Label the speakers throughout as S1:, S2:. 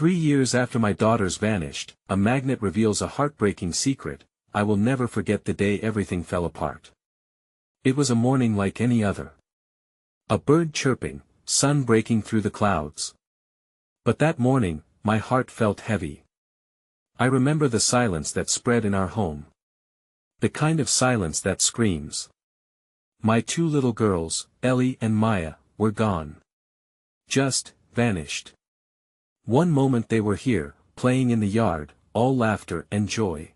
S1: 3 years after my daughters vanished, a magnet reveals a heartbreaking secret. I will never forget the day everything fell apart. It was a morning like any other. A bird chirping, sun breaking through the clouds. But that morning, my heart felt heavy. I remember the silence that spread in our home. The kind of silence that screams. My 2 little girls, Ellie and Maya, were gone. Just vanished. One moment they were here, playing in the yard, all laughter and joy.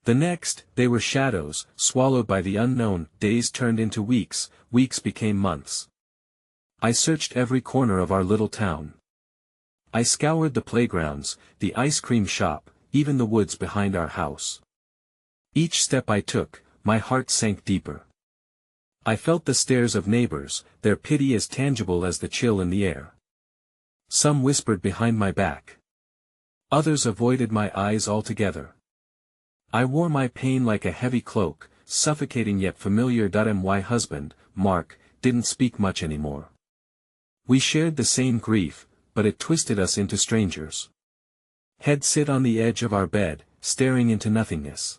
S1: The next, they were shadows, swallowed by the unknown. Days turned into weeks, weeks became months. I searched every corner of our little town. I scoured the playgrounds, the ice cream shop, even the woods behind our house. Each step I took, my heart sank deeper. I felt the stares of neighbors, their pity as tangible as the chill in the air. Some whispered behind my back. Others avoided my eyes altogether. I wore my pain like a heavy cloak, suffocating yet familiar. My husband, Mark, didn't speak much anymore. We shared the same grief, but it twisted us into strangers. He'd sit on the edge of our bed, staring into nothingness.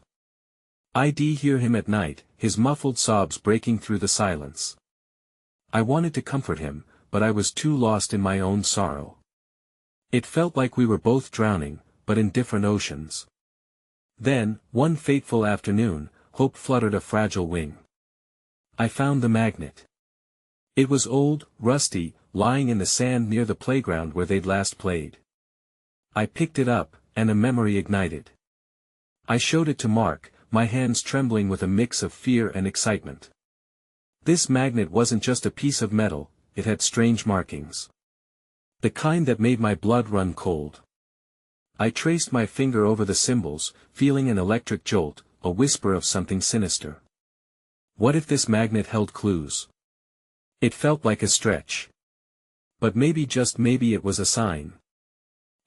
S1: I'd hear him at night, his muffled sobs breaking through the silence. I wanted to comfort him, but I was too lost in my own sorrow. It felt like we were both drowning, but in different oceans. Then, one fateful afternoon, hope fluttered a fragile wing. I found the magnet. It was old, rusty, lying in the sand near the playground where they'd last played. I picked it up, and a memory ignited. I showed it to Mark, my hands trembling with a mix of fear and excitement. This magnet wasn't just a piece of metal, it had strange markings. The kind that made my blood run cold. I traced my finger over the symbols, feeling an electric jolt, a whisper of something sinister. What if this magnet held clues? It felt like a stretch. But maybe, just maybe, it was a sign.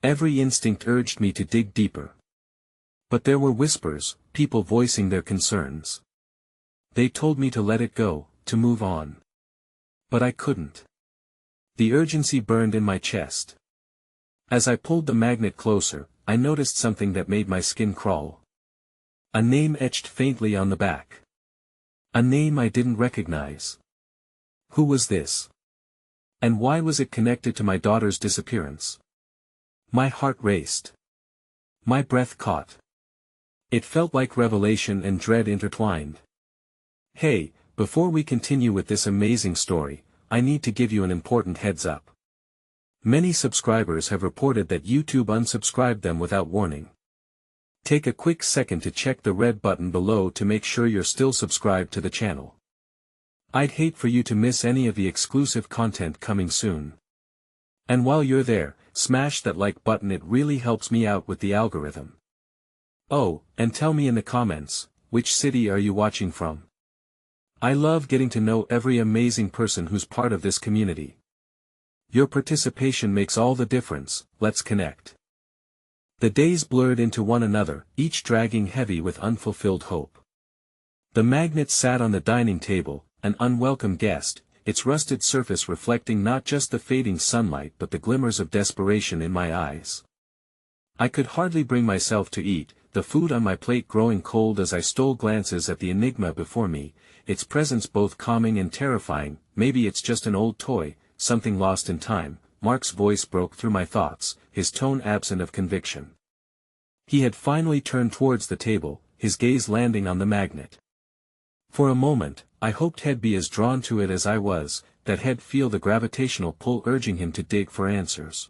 S1: Every instinct urged me to dig deeper. But there were whispers, people voicing their concerns. They told me to let it go, to move on. But I couldn't. The urgency burned in my chest. As I pulled the magnet closer, I noticed something that made my skin crawl. A name etched faintly on the back. A name I didn't recognize. Who was this? And why was it connected to my daughter's disappearance? My heart raced. My breath caught. It felt like revelation and dread intertwined. Hey, before we continue with this amazing story, I need to give you an important heads up. Many subscribers have reported that YouTube unsubscribed them without warning. Take a quick second to check the red button below to make sure you're still subscribed to the channel. I'd hate for you to miss any of the exclusive content coming soon. And while you're there, smash that like button, it really helps me out with the algorithm. Oh, and tell me in the comments, which city are you watching from? I love getting to know every amazing person who's part of this community. Your participation makes all the difference. Let's connect. The days blurred into one another, each dragging heavy with unfulfilled hope. The magnet sat on the dining table, an unwelcome guest, its rusted surface reflecting not just the fading sunlight but the glimmers of desperation in my eyes. I could hardly bring myself to eat, the food on my plate growing cold as I stole glances at the enigma before me, its presence both calming and terrifying. Maybe it's just an old toy, something lost in time. Mark's voice broke through my thoughts, his tone absent of conviction. He had finally turned towards the table, his gaze landing on the magnet. For a moment, I hoped he'd be as drawn to it as I was, that he'd feel the gravitational pull urging him to dig for answers.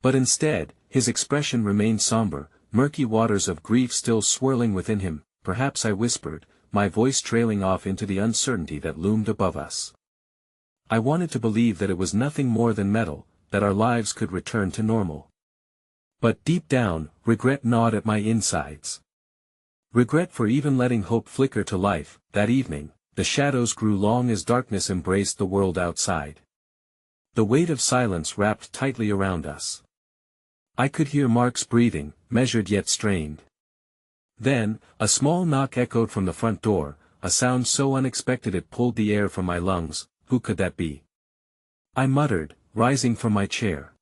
S1: But instead, his expression remained somber, murky waters of grief still swirling within him. Perhaps I whispered, my voice trailing off into the uncertainty that loomed above us. I wanted to believe that it was nothing more than metal, that our lives could return to normal. But deep down, regret gnawed at my insides. Regret for even letting hope flicker to life. That evening, the shadows grew long as darkness embraced the world outside. The weight of silence wrapped tightly around us. I could hear Mark's breathing, measured yet strained. Then, a small knock echoed from the front door, a sound so unexpected it pulled the air from my lungs. Who could that be? I muttered, rising from my chair.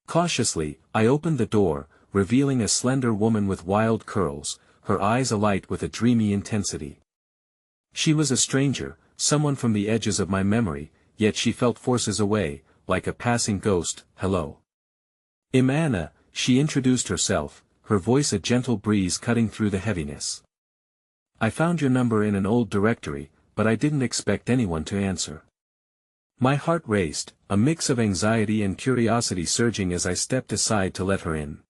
S1: Cautiously, I opened the door, revealing a slender woman with wild curls, her eyes alight with a dreamy intensity. She was a stranger, someone from the edges of my memory, yet she felt forces away, like a passing ghost. "Hello. I'm Anna," she introduced herself, her voice a gentle breeze cutting through the heaviness. "I found your number in an old directory, but I didn't expect anyone to answer." My heart raced, a mix of anxiety and curiosity surging as I stepped aside to let her in.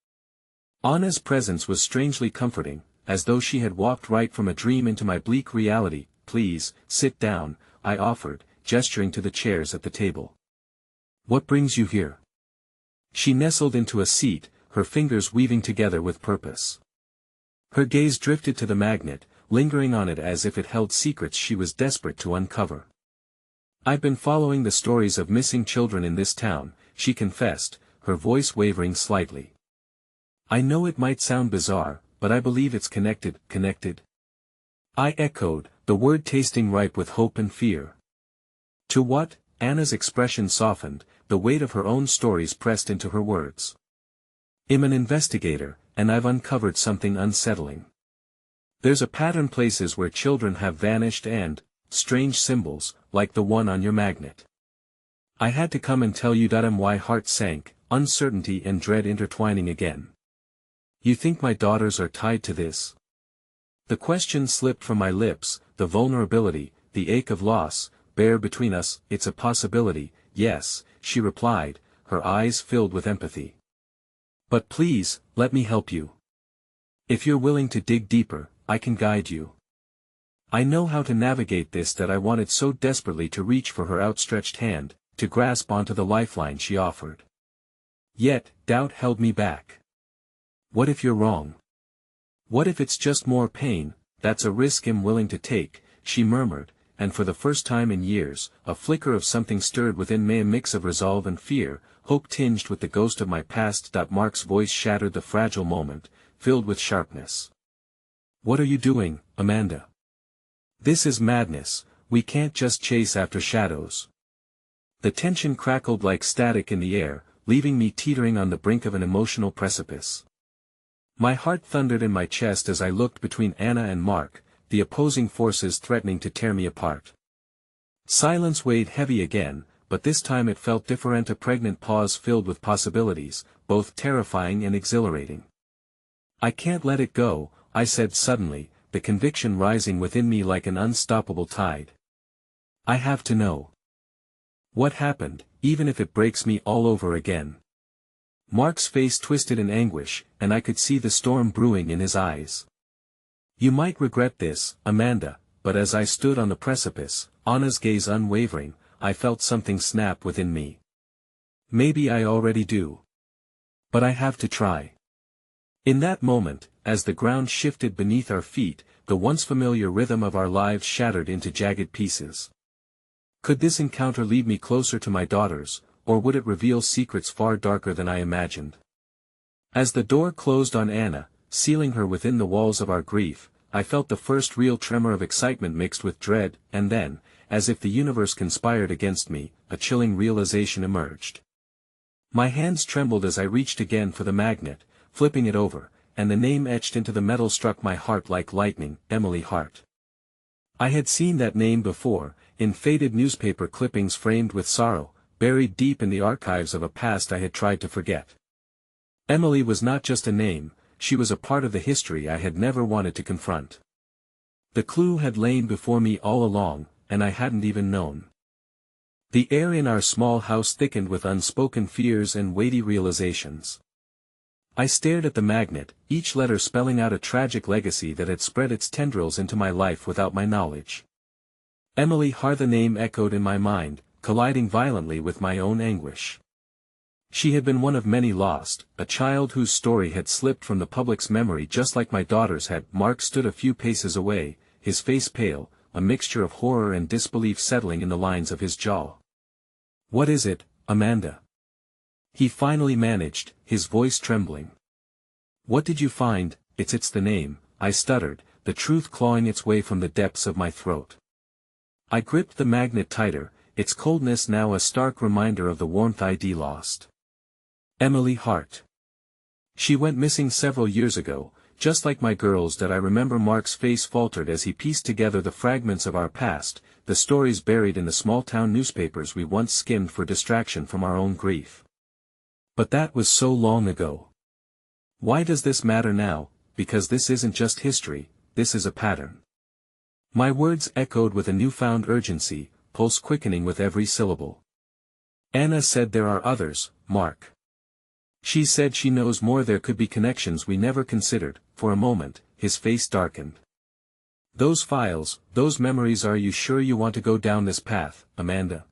S1: Anna's presence was strangely comforting, as though she had walked right from a dream into my bleak reality. "Please, sit down," I offered, gesturing to the chairs at the table. "What brings you here?" She nestled into a seat, her fingers weaving together with purpose. Her gaze drifted to the magnet, lingering on it as if it held secrets she was desperate to uncover. "I've been following the stories of missing children in this town," she confessed, her voice wavering slightly. "I know it might sound bizarre, but I believe it's connected." "Connected?" I echoed, the word tasting ripe with hope and fear. "To what?" Anna's expression softened, the weight of her own stories pressed into her words. "I'm an investigator, and I've uncovered something unsettling. There's a pattern: places where children have vanished and strange symbols, like the one on your magnet. I had to come and tell you that." My heart sank, uncertainty and dread intertwining again. "You think my daughters are tied to this?" The question slipped from my lips, the vulnerability, the ache of loss, bare between us. "It's a possibility, yes," she replied, her eyes filled with empathy. "But please, let me help you. If you're willing to dig deeper, I can guide you. I know how to navigate this." That I wanted so desperately to reach for her outstretched hand, to grasp onto the lifeline she offered. Yet, doubt held me back. "What if you're wrong? What if it's just more pain?" "That's a risk I'm willing to take," she murmured, and for the first time in years, a flicker of something stirred within me, a mix of resolve and fear, hope tinged with the ghost of my past. Mark's voice shattered the fragile moment, filled with sharpness. "What are you doing, Amanda? This is madness. We can't just chase after shadows." The tension crackled like static in the air, leaving me teetering on the brink of an emotional precipice. My heart thundered in my chest as I looked between Anna and Mark, the opposing forces threatening to tear me apart. Silence weighed heavy again, but this time it felt different, a pregnant pause filled with possibilities, both terrifying and exhilarating. "I can't let it go," I said suddenly, the conviction rising within me like an unstoppable tide. "I have to know what happened, even if it breaks me all over again." Mark's face twisted in anguish, and I could see the storm brewing in his eyes. "You might regret this, Amanda," but as I stood on the precipice, Anna's gaze unwavering, I felt something snap within me. "Maybe I already do. But I have to try." In that moment, as the ground shifted beneath our feet, the once familiar rhythm of our lives shattered into jagged pieces. Could this encounter lead me closer to my daughters, or would it reveal secrets far darker than I imagined? As the door closed on Anna, sealing her within the walls of our grief, I felt the first real tremor of excitement mixed with dread, and then, as if the universe conspired against me, a chilling realization emerged. My hands trembled as I reached again for the magnet, flipping it over, and the name etched into the metal struck my heart like lightning: Emily Hart. I had seen that name before, in faded newspaper clippings framed with sorrow, buried deep in the archives of a past I had tried to forget. Emily was not just a name, she was a part of the history I had never wanted to confront. The clue had lain before me all along, and I hadn't even known. The air in our small house thickened with unspoken fears and weighty realizations. I stared at the magnet, each letter spelling out a tragic legacy that had spread its tendrils into my life without my knowledge. Emily Hart, the name echoed in my mind, colliding violently with my own anguish. She had been one of many lost, a child whose story had slipped from the public's memory just like my daughter's had. Mark stood a few paces away, his face pale, a mixture of horror and disbelief settling in the lines of his jaw. "What is it, Amanda?" he finally managed, his voice trembling. "What did you find?" It's the name," I stuttered, the truth clawing its way from the depths of my throat. I gripped the magnet tighter, its coldness now a stark reminder of the warmth I'd lost. Emily Hart. She went missing several years ago, just like my girls that I remember. Mark's face faltered as he pieced together the fragments of our past, the stories buried in the small-town newspapers we once skimmed for distraction from our own grief. But that was so long ago. Why does this matter now? Because this isn't just history, this is a pattern. My words echoed with a newfound urgency, pulse quickening with every syllable. Anna said there are others, Mark. She said she knows more. There could be connections we never considered. For a moment, his face darkened. Those files, those memories. Are you sure you want to go down this path, Amanda?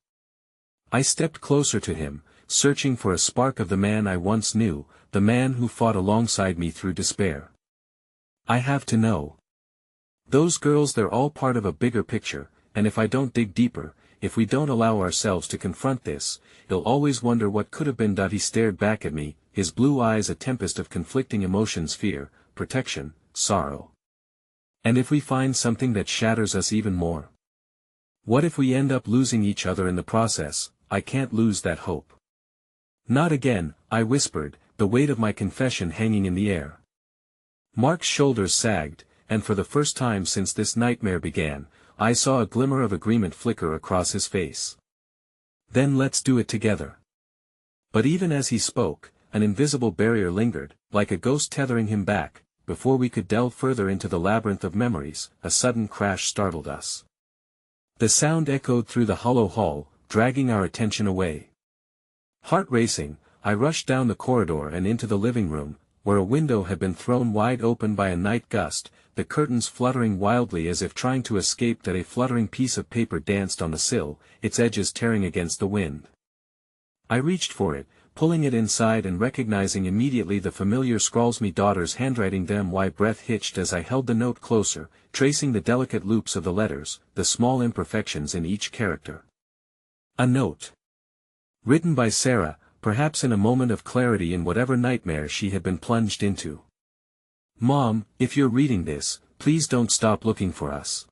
S1: I stepped closer to him, searching for a spark of the man I once knew, the man who fought alongside me through despair. I have to know. Those girls, they're all part of a bigger picture, and if I don't dig deeper, if we don't allow ourselves to confront this, you'll always wonder what could have been. He stared back at me, his blue eyes a tempest of conflicting emotions: fear, protection, sorrow. And if we find something that shatters us even more? What if we end up losing each other in the process? I can't lose that hope. Not again, I whispered, the weight of my confession hanging in the air. Mark's shoulders sagged, and for the first time since this nightmare began, I saw a glimmer of agreement flicker across his face. Then let's do it together. But even as he spoke, an invisible barrier lingered, like a ghost tethering him back. Before we could delve further into the labyrinth of memories, a sudden crash startled us. The sound echoed through the hollow hall, dragging our attention away. Heart racing, I rushed down the corridor and into the living room, where a window had been thrown wide open by a night gust, the curtains fluttering wildly as if trying to escape. That a fluttering piece of paper danced on the sill, its edges tearing against the wind. I reached for it, pulling it inside and recognizing immediately the familiar scrawls. Me daughter's handwriting. My breath hitched as I held the note closer, tracing the delicate loops of the letters, the small imperfections in each character. A note. Written by Sarah, perhaps in a moment of clarity in whatever nightmare she had been plunged into. Mom, if you're reading this, please don't stop looking for us.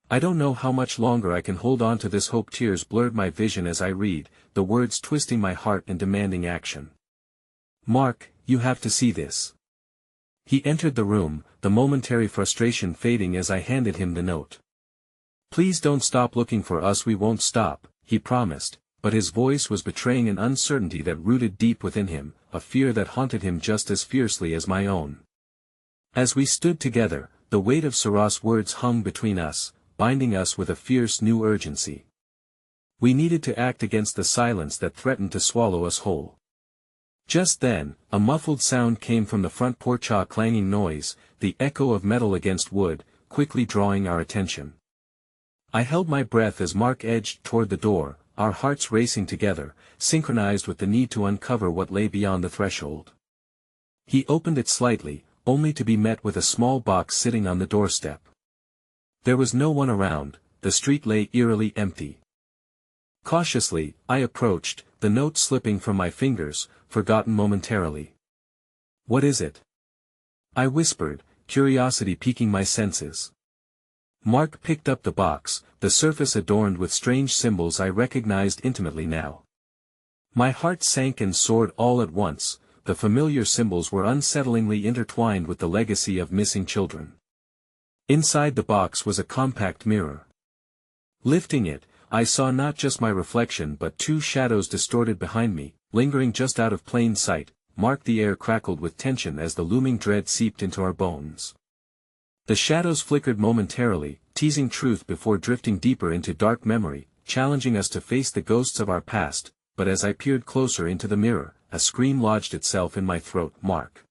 S1: I don't know how much longer I can hold on to this hope. Tears blurred my vision as I read, the words twisting my heart and demanding action. Mark, you have to see this. He entered the room, the momentary frustration fading as I handed him the note. Please don't stop looking for us. We won't stop, he promised, but his voice was betraying an uncertainty that rooted deep within him, a fear that haunted him just as fiercely as my own. As we stood together, the weight of Sarah's words hung between us, binding us with a fierce new urgency. We needed to act against the silence that threatened to swallow us whole. Just then, a muffled sound came from the front porch, a clanging noise, the echo of metal against wood, quickly drawing our attention. I held my breath as Mark edged toward the door, our hearts racing together, synchronized with the need to uncover what lay beyond the threshold. He opened it slightly, only to be met with a small box sitting on the doorstep. There was no one around, the street lay eerily empty. Cautiously, I approached, the note slipping from my fingers, forgotten momentarily. What is it? I whispered, curiosity piquing my senses. Mark picked up the box, the surface adorned with strange symbols I recognized intimately now. My heart sank and soared all at once. The familiar symbols were unsettlingly intertwined with the legacy of missing children. Inside the box was a compact mirror. Lifting it, I saw not just my reflection but two shadows distorted behind me, lingering just out of plain sight. Mark, the air crackled with tension as the looming dread seeped into our bones. The shadows flickered momentarily, teasing truth before drifting deeper into dark memory, challenging us to face the ghosts of our past. But as I peered closer into the mirror, a scream lodged itself in my throat. Mark!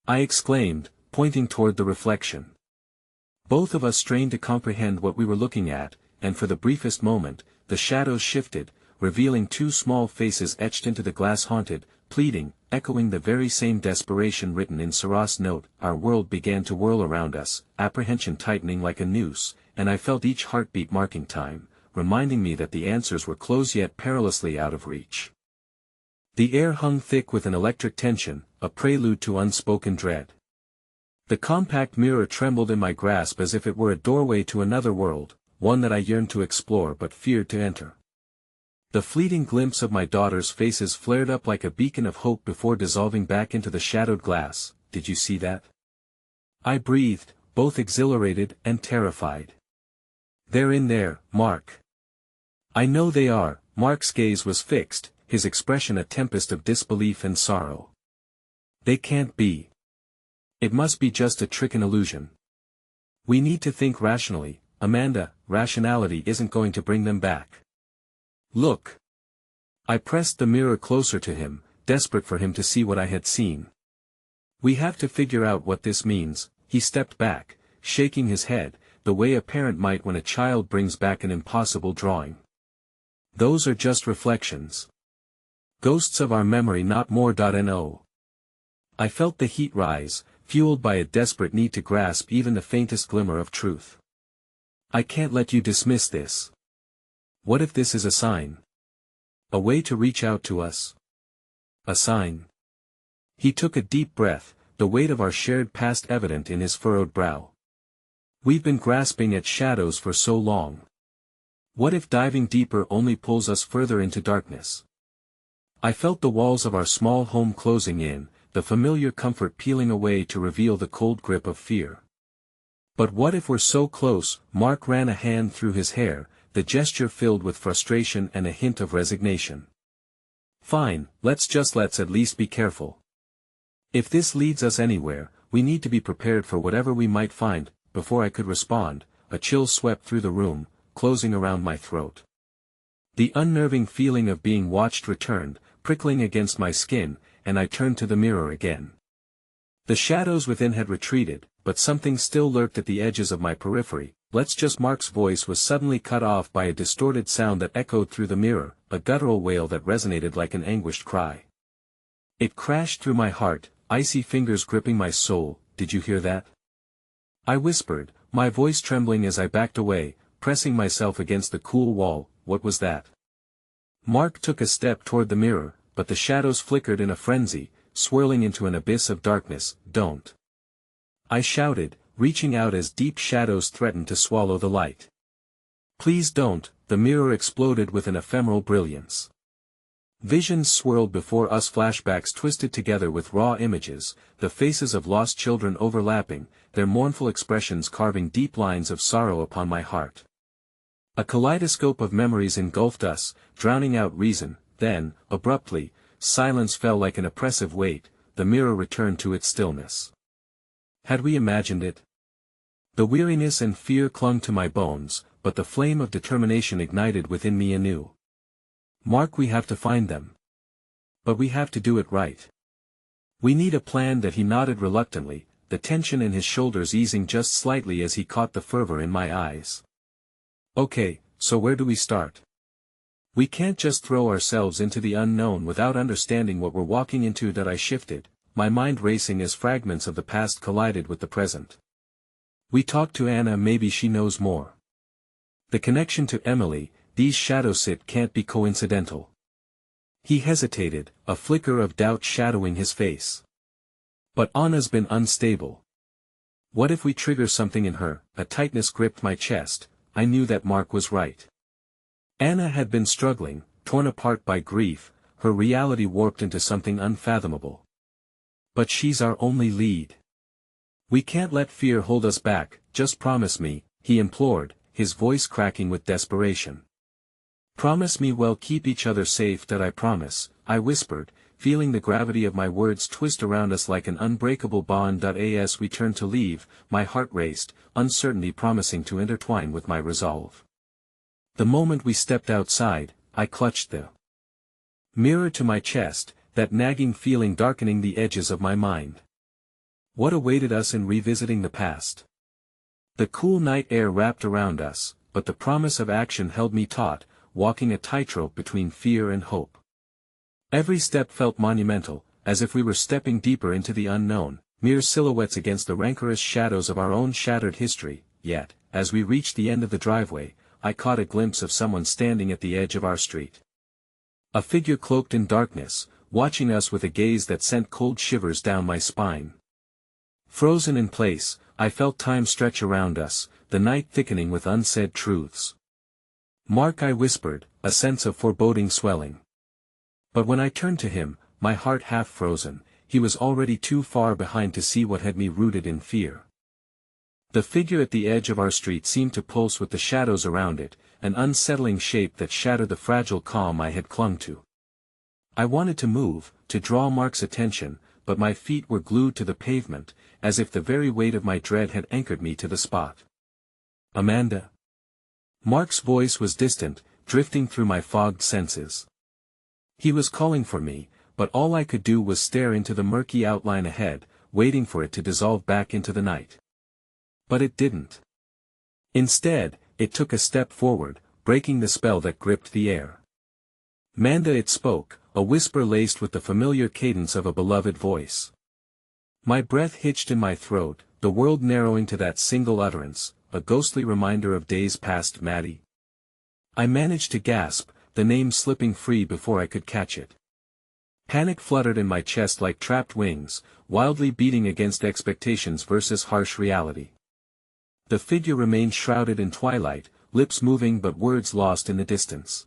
S1: I exclaimed, pointing toward the reflection. Both of us strained to comprehend what we were looking at, and for the briefest moment, the shadows shifted, revealing two small faces etched into the glass, haunted, pleading, echoing the very same desperation written in Sarah's note. Our world began to whirl around us, apprehension tightening like a noose, and I felt each heartbeat marking time, reminding me that the answers were close yet perilously out of reach. The air hung thick with an electric tension, a prelude to unspoken dread. The compact mirror trembled in my grasp as if it were a doorway to another world, one that I yearned to explore but feared to enter. The fleeting glimpse of my daughters' faces flared up like a beacon of hope before dissolving back into the shadowed glass. Did you see that? I breathed, both exhilarated and terrified. They're in there, Mark. I know they are. Mark's gaze was fixed, his expression a tempest of disbelief and sorrow. They can't be. It must be just a trick and illusion. We need to think rationally, Amanda. Rationality isn't going to bring them back. Look. I pressed the mirror closer to him, desperate for him to see what I had seen. We have to figure out what this means. He stepped back, shaking his head, the way a parent might when a child brings back an impossible drawing. Those are just reflections. Ghosts of our memory, not more. No. I felt the heat rise, fueled by a desperate need to grasp even the faintest glimmer of truth. I can't let you dismiss this. What if this is a sign? A way to reach out to us? A sign. He took a deep breath, the weight of our shared past evident in his furrowed brow. We've been grasping at shadows for so long. What if diving deeper only pulls us further into darkness? I felt the walls of our small home closing in, the familiar comfort peeling away to reveal the cold grip of fear. But what if we're so close? Mark ran a hand through his hair, the gesture filled with frustration and a hint of resignation. Fine, let's at least be careful. If this leads us anywhere, we need to be prepared for whatever we might find. Before I could respond, a chill swept through the room, closing around my throat. The unnerving feeling of being watched returned, prickling against my skin, and I turned to the mirror again. The shadows within had retreated, but something still lurked at the edges of my periphery. Mark's voice was suddenly cut off by a distorted sound that echoed through the mirror, a guttural wail that resonated like an anguished cry. It crashed through my heart, icy fingers gripping my soul. Did you hear that? I whispered, my voice trembling as I backed away, pressing myself against the cool wall. What was that? Mark took a step toward the mirror, but the shadows flickered in a frenzy, swirling into an abyss of darkness. Don't! I shouted, reaching out as deep shadows threatened to swallow the light. Please don't. The mirror exploded with an ephemeral brilliance. Visions swirled before us, flashbacks twisted together with raw images, the faces of lost children overlapping, their mournful expressions carving deep lines of sorrow upon my heart. A kaleidoscope of memories engulfed us, drowning out reason. Then, abruptly, silence fell like an oppressive weight. The mirror returned to its stillness. Had we imagined it? The weariness and fear clung to my bones, but the flame of determination ignited within me anew. Mark, we have to find them. But we have to do it right. We need a plan. That he nodded reluctantly, the tension in his shoulders easing just slightly as he caught the fervor in my eyes. Okay, so where do we start? We can't just throw ourselves into the unknown without understanding what we're walking into. That I shifted, my mind racing as fragments of the past collided with the present. We talked to Anna, maybe she knows more. The connection to Emily, these shadows can't be coincidental. He hesitated, a flicker of doubt shadowing his face. But Anna's been unstable. What if we trigger something in her? A tightness gripped my chest. I knew that Mark was right. Anna had been struggling, torn apart by grief, her reality warped into something unfathomable. But she's our only lead. We can't let fear hold us back. Just promise me, he implored, his voice cracking with desperation. Promise me we'll keep each other safe. That I promise, I whispered, feeling the gravity of my words twist around us like an unbreakable bond. As we turned to leave, my heart raced, uncertainty promising to intertwine with my resolve. The moment we stepped outside, I clutched the mirror to my chest, that nagging feeling darkening the edges of my mind. What awaited us in revisiting the past? The cool night air wrapped around us, but the promise of action held me taut, walking a tightrope between fear and hope. Every step felt monumental, as if we were stepping deeper into the unknown, mere silhouettes against the rancorous shadows of our own shattered history. Yet, as we reached the end of the driveway, I caught a glimpse of someone standing at the edge of our street. A figure cloaked in darkness, watching us with a gaze that sent cold shivers down my spine. Frozen in place, I felt time stretch around us, the night thickening with unsaid truths. Mark, I whispered, a sense of foreboding swelling. But when I turned to him, my heart half frozen, he was already too far behind to see what had me rooted in fear. The figure at the edge of our street seemed to pulse with the shadows around it, an unsettling shape that shattered the fragile calm I had clung to. I wanted to move, to draw Mark's attention, but my feet were glued to the pavement, as if the very weight of my dread had anchored me to the spot. Amanda. Mark's voice was distant, drifting through my fogged senses. He was calling for me, but all I could do was stare into the murky outline ahead, waiting for it to dissolve back into the night. But it didn't. Instead, it took a step forward, breaking the spell that gripped the air. Manda, it spoke, a whisper laced with the familiar cadence of a beloved voice. My breath hitched in my throat, the world narrowing to that single utterance, a ghostly reminder of days past. Maddie. I managed to gasp, the name slipping free before I could catch it. Panic fluttered in my chest like trapped wings, wildly beating against expectations versus harsh reality. The figure remained shrouded in twilight, lips moving but words lost in the distance.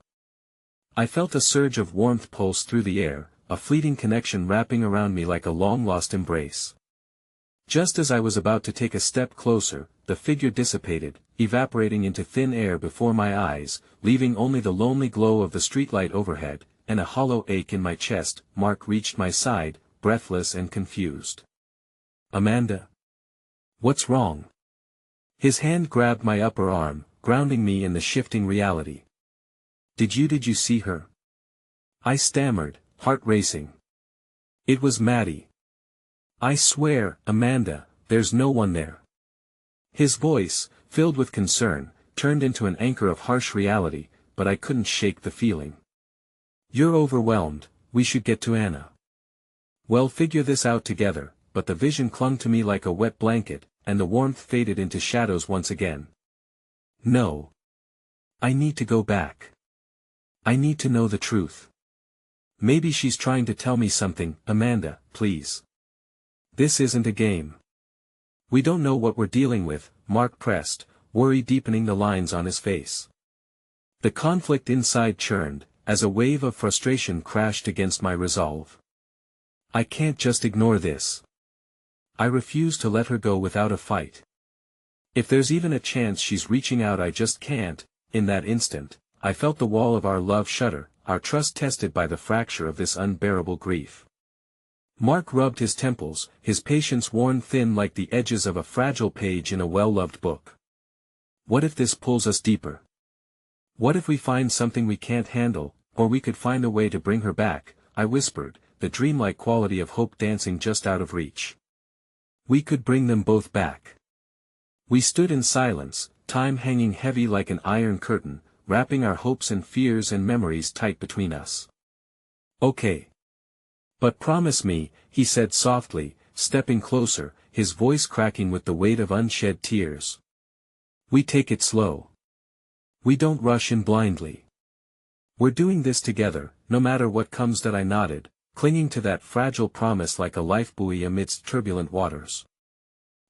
S1: I felt a surge of warmth pulse through the air, a fleeting connection wrapping around me like a long-lost embrace. Just as I was about to take a step closer, the figure dissipated, evaporating into thin air before my eyes, leaving only the lonely glow of the streetlight overhead, and a hollow ache in my chest. Mark reached my side, breathless and confused. Amanda. What's wrong? His hand grabbed my upper arm, grounding me in the shifting reality. Did you see her? I stammered, heart racing. It was Maddie. I swear, Amanda, there's no one there. His voice, filled with concern, turned into an anchor of harsh reality, but I couldn't shake the feeling. You're overwhelmed, we should get to Anna. We'll figure this out together, but the vision clung to me like a wet blanket, and the warmth faded into shadows once again. No. I need to go back. I need to know the truth. Maybe she's trying to tell me something. Amanda, please. This isn't a game. We don't know what we're dealing with, Mark pressed, worry deepening the lines on his face. The conflict inside churned, as a wave of frustration crashed against my resolve. I can't just ignore this. I refuse to let her go without a fight. If there's even a chance she's reaching out, I just can't. In that instant, I felt the wall of our love shudder, our trust tested by the fracture of this unbearable grief. Mark rubbed his temples, his patience worn thin like the edges of a fragile page in a well-loved book. What if this pulls us deeper? What if we find something we can't handle, or we could find a way to bring her back? I whispered, the dreamlike quality of hope dancing just out of reach. We could bring them both back. We stood in silence, time hanging heavy like an iron curtain, wrapping our hopes and fears and memories tight between us. Okay. But promise me, he said softly, stepping closer, his voice cracking with the weight of unshed tears. We take it slow. We don't rush in blindly. We're doing this together, no matter what comes. That I nodded, clinging to that fragile promise like a lifebuoy amidst turbulent waters.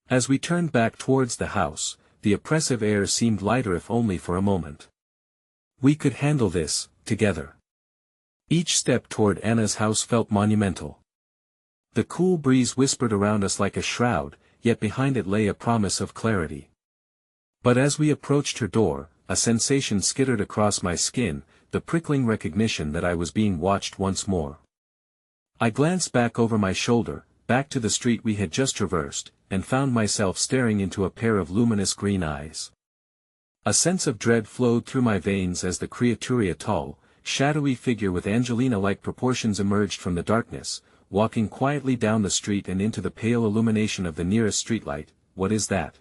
S1: As we turned back towards the house, the oppressive air seemed lighter if only for a moment. We could handle this, together. Each step toward Anna's house felt monumental. The cool breeze whispered around us like a shroud, yet behind it lay a promise of clarity. But as we approached her door, a sensation skittered across my skin, the prickling recognition that I was being watched once more. I glanced back over my shoulder, back to the street we had just traversed, and found myself staring into a pair of luminous green eyes. A sense of dread flowed through my veins as the creature, tall, shadowy figure with Angelina-like proportions, emerged from the darkness, walking quietly down the street and into the pale illumination of the nearest streetlight. What is that?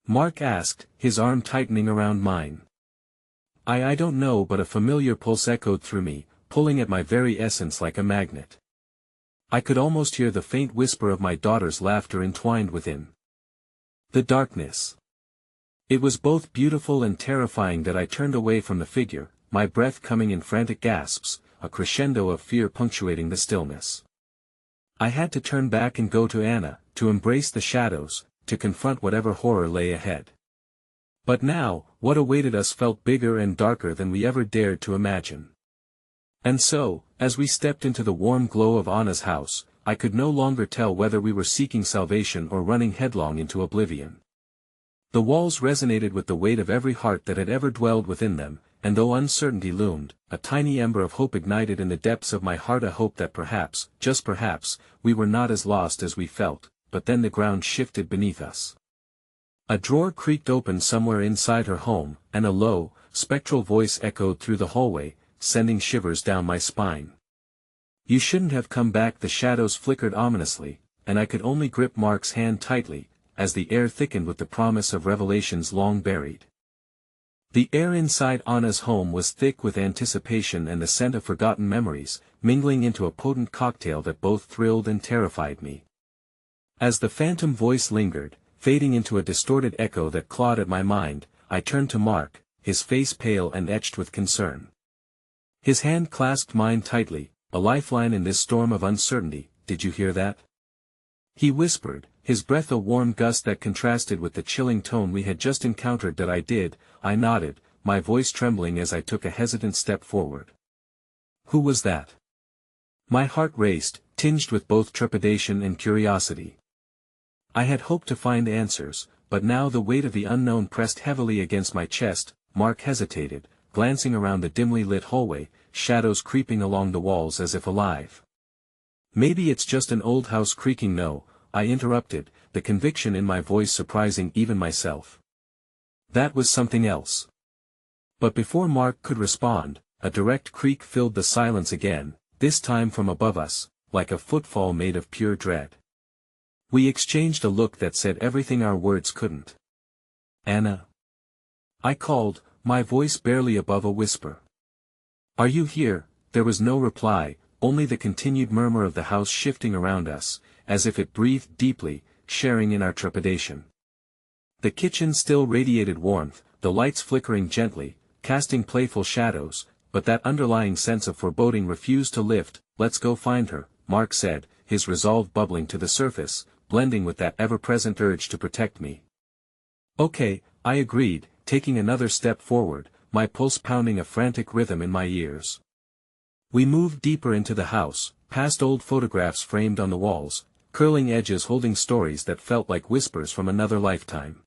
S1: Mark asked, his arm tightening around mine. I don't know, but a familiar pulse echoed through me, pulling at my very essence like a magnet. I could almost hear the faint whisper of my daughter's laughter entwined within the darkness. It was both beautiful and terrifying that I turned away from the figure, my breath coming in frantic gasps, a crescendo of fear punctuating the stillness. I had to turn back and go to Anna, to embrace the shadows, to confront whatever horror lay ahead. But now, what awaited us felt bigger and darker than we ever dared to imagine. And so, as we stepped into the warm glow of Anna's house, I could no longer tell whether we were seeking salvation or running headlong into oblivion. The walls resonated with the weight of every heart that had ever dwelled within them, and though uncertainty loomed, a tiny ember of hope ignited in the depths of my heart, a hope that perhaps, just perhaps, we were not as lost as we felt. But then the ground shifted beneath us. A drawer creaked open somewhere inside her home, and a low, spectral voice echoed through the hallway, sending shivers down my spine. "You shouldn't have come back." The shadows flickered ominously, and I could only grip Mark's hand tightly, as the air thickened with the promise of revelations long buried. The air inside Anna's home was thick with anticipation and the scent of forgotten memories, mingling into a potent cocktail that both thrilled and terrified me. As the phantom voice lingered, fading into a distorted echo that clawed at my mind, I turned to Mark, his face pale and etched with concern. His hand clasped mine tightly, a lifeline in this storm of uncertainty. "Did you hear that?" he whispered, his breath a warm gust that contrasted with the chilling tone we had just encountered. "That I did," I nodded, my voice trembling as I took a hesitant step forward. "Who was that?" My heart raced, tinged with both trepidation and curiosity. I had hoped to find answers, but now the weight of the unknown pressed heavily against my chest. Mark hesitated, glancing around the dimly lit hallway, shadows creeping along the walls as if alive. "Maybe it's just an old house creaking." "No," I interrupted, the conviction in my voice surprising even myself. "That was something else." But before Mark could respond, a direct creak filled the silence again, this time from above us, like a footfall made of pure dread. We exchanged a look that said everything our words couldn't. "Anna?" I called, my voice barely above a whisper. "Are you here?" There was no reply, only the continued murmur of the house shifting around us, as if it breathed deeply, sharing in our trepidation. The kitchen still radiated warmth, the lights flickering gently, casting playful shadows, but that underlying sense of foreboding refused to lift. "Let's go find her," Mark said, his resolve bubbling to the surface, blending with that ever-present urge to protect me. "Okay," I agreed, taking another step forward, my pulse pounding a frantic rhythm in my ears. We moved deeper into the house, past old photographs framed on the walls, curling edges holding stories that felt like whispers from another lifetime.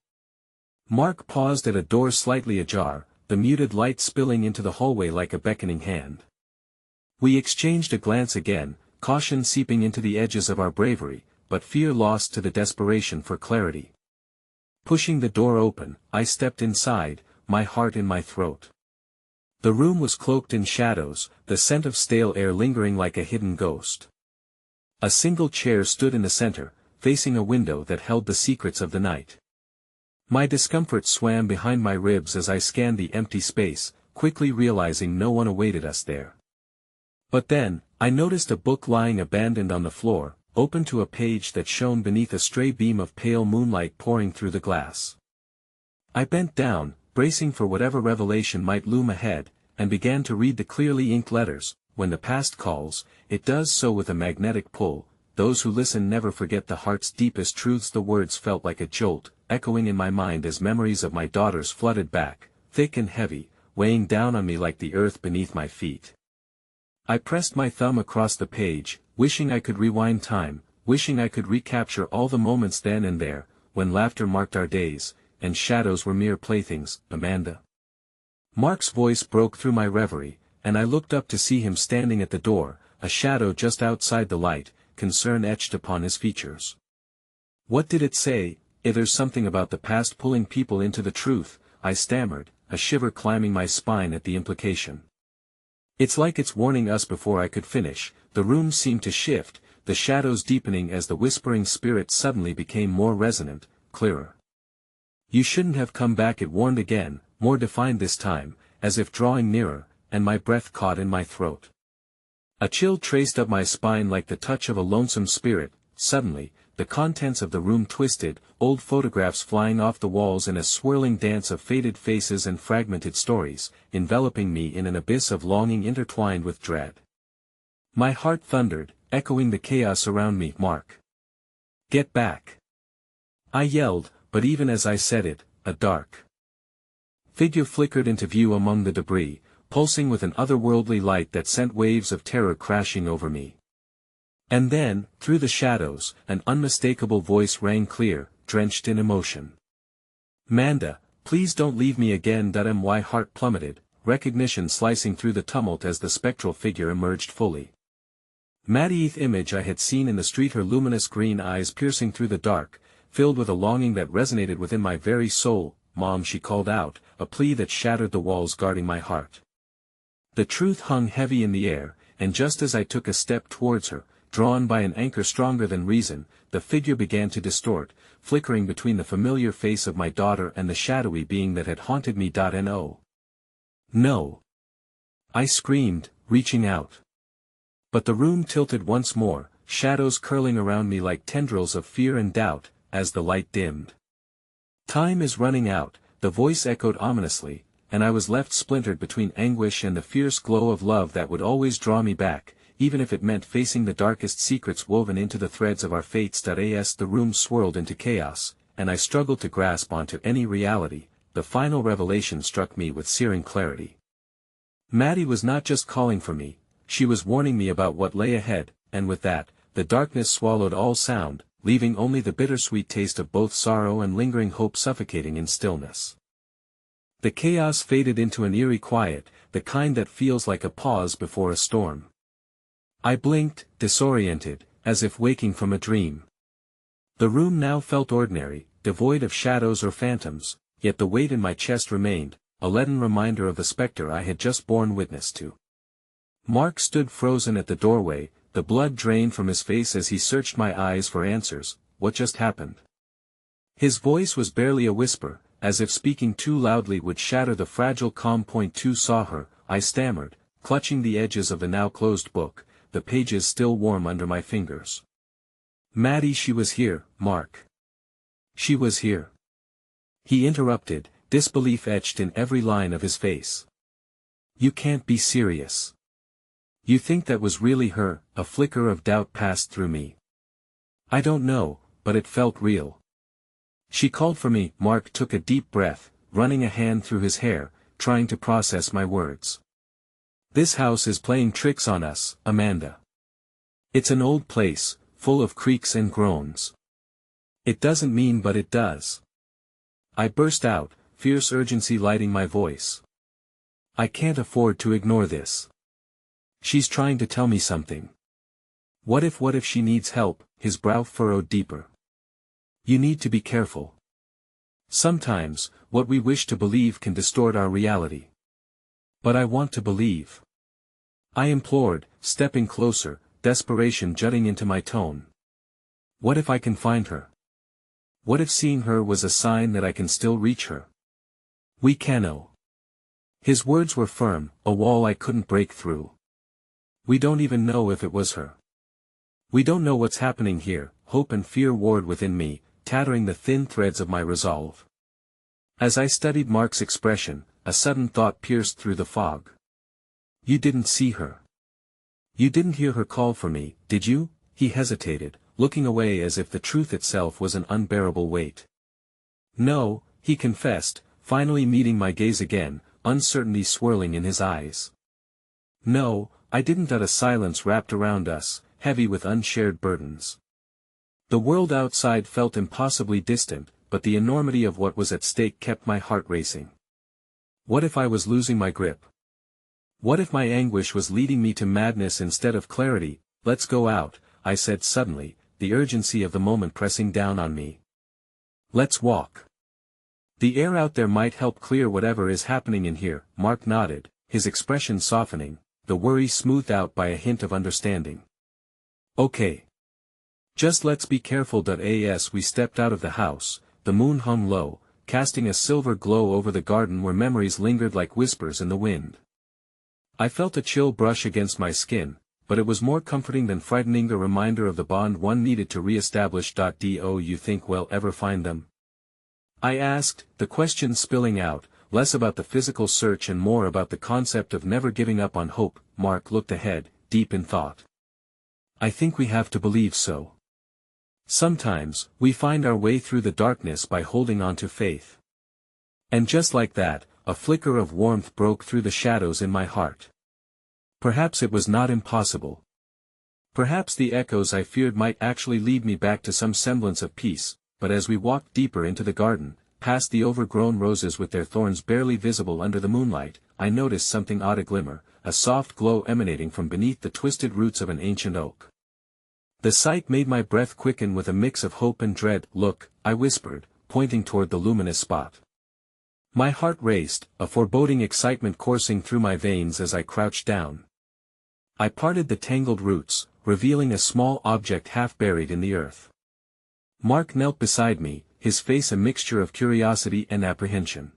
S1: Mark paused at a door slightly ajar, the muted light spilling into the hallway like a beckoning hand. We exchanged a glance again, caution seeping into the edges of our bravery, but fear lost to the desperation for clarity. Pushing the door open, I stepped inside, my heart in my throat. The room was cloaked in shadows, the scent of stale air lingering like a hidden ghost. A single chair stood in the center, facing a window that held the secrets of the night. My discomfort swam behind my ribs as I scanned the empty space, quickly realizing no one awaited us there. But then, I noticed a book lying abandoned on the floor, open to a page that shone beneath a stray beam of pale moonlight pouring through the glass. I bent down, bracing for whatever revelation might loom ahead, and began to read the clearly inked letters. "When the past calls, it does so with a magnetic pull. Those who listen never forget the heart's deepest truths." The words felt like a jolt, echoing in my mind as memories of my daughters flooded back, thick and heavy, weighing down on me like the earth beneath my feet. I pressed my thumb across the page, wishing I could rewind time, wishing I could recapture all the moments then and there, when laughter marked our days, and shadows were mere playthings. "Amanda?" Mark's voice broke through my reverie, and I looked up to see him standing at the door, a shadow just outside the light, concern etched upon his features. "What did it say?" "There's something about the past pulling people into the truth," I stammered, a shiver climbing my spine at the implication. "It's like it's warning us." Before I could finish, the room seemed to shift, the shadows deepening as the whispering spirit suddenly became more resonant, clearer. "You shouldn't have come back," it warned again, more defined this time, as if drawing nearer, and my breath caught in my throat. A chill traced up my spine like the touch of a lonesome spirit. Suddenly, the contents of the room twisted, old photographs flying off the walls in a swirling dance of faded faces and fragmented stories, enveloping me in an abyss of longing intertwined with dread. My heart thundered, echoing the chaos around me. "Mark! Get back!" I yelled, but even as I said it, a dark figure flickered into view among the debris, pulsing with an otherworldly light that sent waves of terror crashing over me. And then, through the shadows, an unmistakable voice rang clear, drenched in emotion. "Manda, please don't leave me again." My heart plummeted, recognition slicing through the tumult as the spectral figure emerged fully. Maddie's image I had seen in the street, her luminous green eyes piercing through the dark, filled with a longing that resonated within my very soul. "Mom," she called out, a plea that shattered the walls guarding my heart. The truth hung heavy in the air, and just as I took a step towards her, drawn by an anchor stronger than reason, the figure began to distort, flickering between the familiar face of my daughter and the shadowy being that had haunted me. No. No. I screamed, reaching out. But the room tilted once more, shadows curling around me like tendrils of fear and doubt, as the light dimmed. "Time is running out," the voice echoed ominously, and I was left splintered between anguish and the fierce glow of love that would always draw me back, even if it meant facing the darkest secrets woven into the threads of our fates. As the room swirled into chaos, and I struggled to grasp onto any reality, the final revelation struck me with searing clarity. Maddie was not just calling for me, she was warning me about what lay ahead, and with that, the darkness swallowed all sound, leaving only the bittersweet taste of both sorrow and lingering hope suffocating in stillness. The chaos faded into an eerie quiet, the kind that feels like a pause before a storm. I blinked, disoriented, as if waking from a dream. The room now felt ordinary, devoid of shadows or phantoms, yet the weight in my chest remained, a leaden reminder of the specter I had just borne witness to. Mark stood frozen at the doorway, the blood drained from his face as he searched my eyes for answers. "What just happened?" His voice was barely a whisper, as if speaking too loudly would shatter the fragile calm. "2 saw her," I stammered, clutching the edges of the now closed book, the pages still warm under my fingers. "Maddie, she was here, Mark. She was here." He interrupted, disbelief etched in every line of his face. "You can't be serious. You think that was really her?" A flicker of doubt passed through me. "I don't know, but it felt real. She called for me." Mark took a deep breath, running a hand through his hair, trying to process my words. "This house is playing tricks on us, Amanda. It's an old place, full of creaks and groans. It doesn't mean, but it does." I burst out, fierce urgency lighting my voice. "I can't afford to ignore this. She's trying to tell me something. What if she needs help?" His brow furrowed deeper. "You need to be careful. Sometimes, what we wish to believe can distort our reality." "But I want to believe," I implored, stepping closer, desperation jutting into my tone. "What if I can find her? What if seeing her was a sign that I can still reach her? We can." His words were firm, a wall I couldn't break through. "We don't even know if it was her. We don't know what's happening here." Hope and fear warred within me, tattering the thin threads of my resolve. As I studied Mark's expression, a sudden thought pierced through the fog. "You didn't see her. You didn't hear her call for me, did you?" He hesitated, looking away as if the truth itself was an unbearable weight. "No," he confessed, finally meeting my gaze again, uncertainty swirling in his eyes. "No, I didn't." A silence wrapped around us, heavy with unshared burdens. The world outside felt impossibly distant, but the enormity of what was at stake kept my heart racing. What if I was losing my grip? What if my anguish was leading me to madness instead of clarity? "Let's go out," I said suddenly, the urgency of the moment pressing down on me. "Let's walk. The air out there might help clear whatever is happening in here." Mark nodded, his expression softening, the worry smoothed out by a hint of understanding. "Okay. Just let's be careful." As we stepped out of the house, the moon hung low, casting a silver glow over the garden where memories lingered like whispers in the wind. I felt a chill brush against my skin, but it was more comforting than frightening, a reminder of the bond one needed to re-establish. "Do you think we'll ever find them?" I asked, the question spilling out, less about the physical search and more about the concept of never giving up on hope. Mark looked ahead, deep in thought. "I think we have to believe so. Sometimes, we find our way through the darkness by holding on to faith." And just like that, a flicker of warmth broke through the shadows in my heart. Perhaps it was not impossible. Perhaps the echoes I feared might actually lead me back to some semblance of peace, but as we walked deeper into the garden, past the overgrown roses with their thorns barely visible under the moonlight, I noticed something odd, a glimmer, a soft glow emanating from beneath the twisted roots of an ancient oak. The sight made my breath quicken with a mix of hope and dread. "Look," I whispered, pointing toward the luminous spot. My heart raced, a foreboding excitement coursing through my veins as I crouched down. I parted the tangled roots, revealing a small object half buried in the earth. Mark knelt beside me, his face a mixture of curiosity and apprehension.